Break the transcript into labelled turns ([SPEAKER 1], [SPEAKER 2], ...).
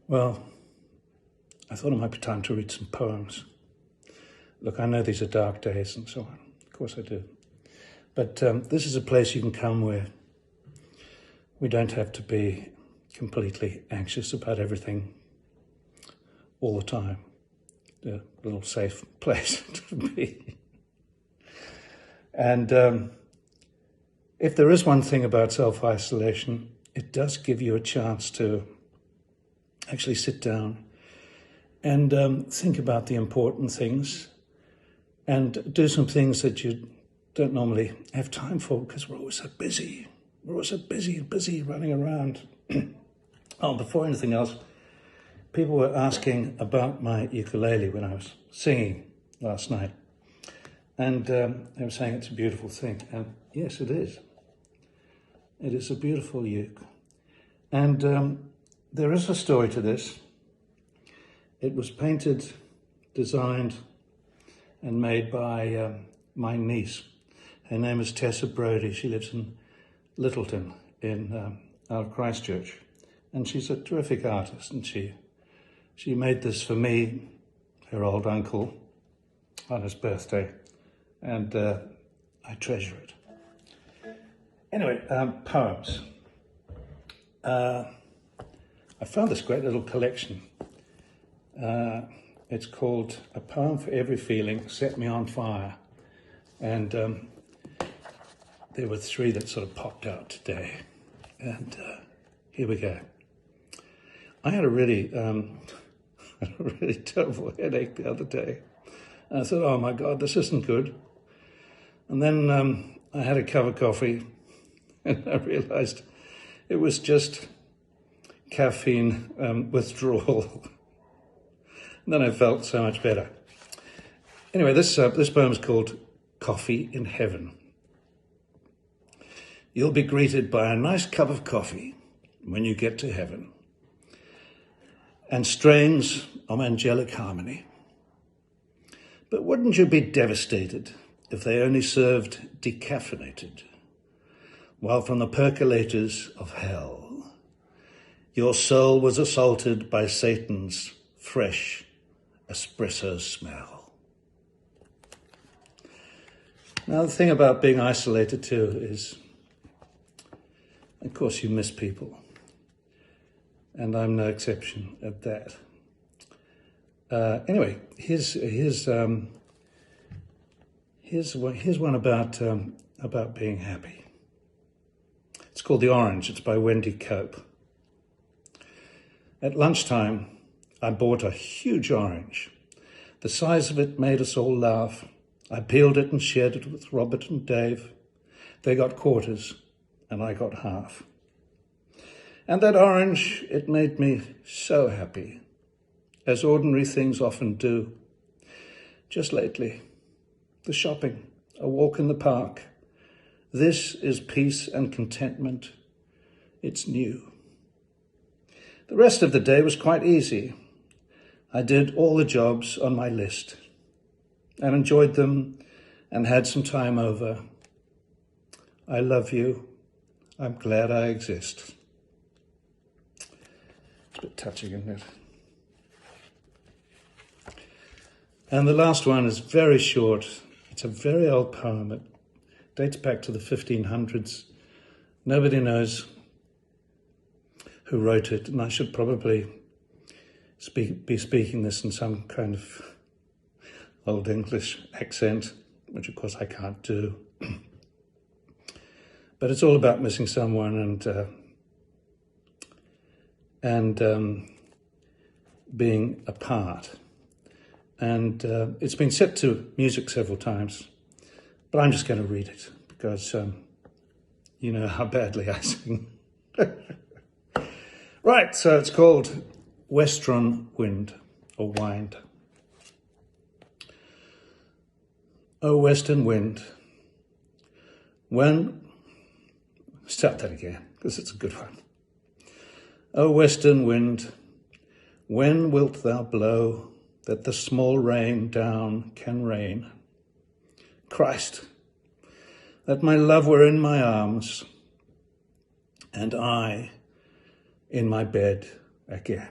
[SPEAKER 1] Well, I thought it might be time to read some poems. Look, I know these are dark days and so on. Of course I do. But this is a place you can come where we don't have to be completely anxious about everything all the time. A little safe place to be. And if there is one thing about self-isolation, it does give you a chance to actually sit down and think about the important things and do some things that you don't normally have time for because we're always so busy. We're always so busy running around. Oh, before anything else, people were asking about my ukulele when I was singing last night. And they were saying it's a beautiful thing. And yes, it is. It is a beautiful uke. And there is a story to this. It was painted, designed, and made by my niece. Her name is Tessa Brodie. She lives in Littleton in out of Christchurch. And she's a terrific artist. And she made this for me, her old uncle, on his birthday. And I treasure it. Anyway, poems. I found this great little collection. It's called A Poem for Every Feeling, Set Me on Fire. And there were 3 that sort of popped out today. And here we go. I had a really terrible headache the other day. And I thought, oh my God, this isn't good. And then I had a cup of coffee and I realized it was just caffeine withdrawal. And then I felt so much better. Anyway, this poem is called Coffee in Heaven. You'll be greeted by a nice cup of coffee when you get to heaven, and strains of angelic harmony. But wouldn't you be devastated if they only served decaffeinated, while from the percolators of hell, your soul was assaulted by Satan's fresh espresso smell? Now, the thing about being isolated too is, of course, you miss people. And I'm no exception at that. Anyway, here's one about being happy. It's called The Orange. It's by Wendy Cope. At lunchtime, I bought a huge orange. The size of it made us all laugh. I peeled it and shared it with Robert and Dave. They got quarters and I got half. And that orange, it made me so happy, as ordinary things often do. Just lately, the shopping, a walk in the park. This is peace and contentment. It's new. The rest of the day was quite easy. I did all the jobs on my list and enjoyed them and had some time over. I love you. I'm glad I exist. It's a bit touching, isn't it? And the last one is very short. It's a very old poem. It dates back to the 1500s. Nobody knows who wrote it, and I should probably be speaking this in some kind of old English accent, which of course I can't do. But it's all about missing someone and being apart. And it's been set to music several times, but I'm just going to read it because you know how badly I sing. Right, so it's called Western Wind, or Wind. Oh, western wind, start that again, because it's a good one. Oh, western wind, when wilt thou blow that the small rain down can rain? Christ, that my love were in my arms, and I in my bed again.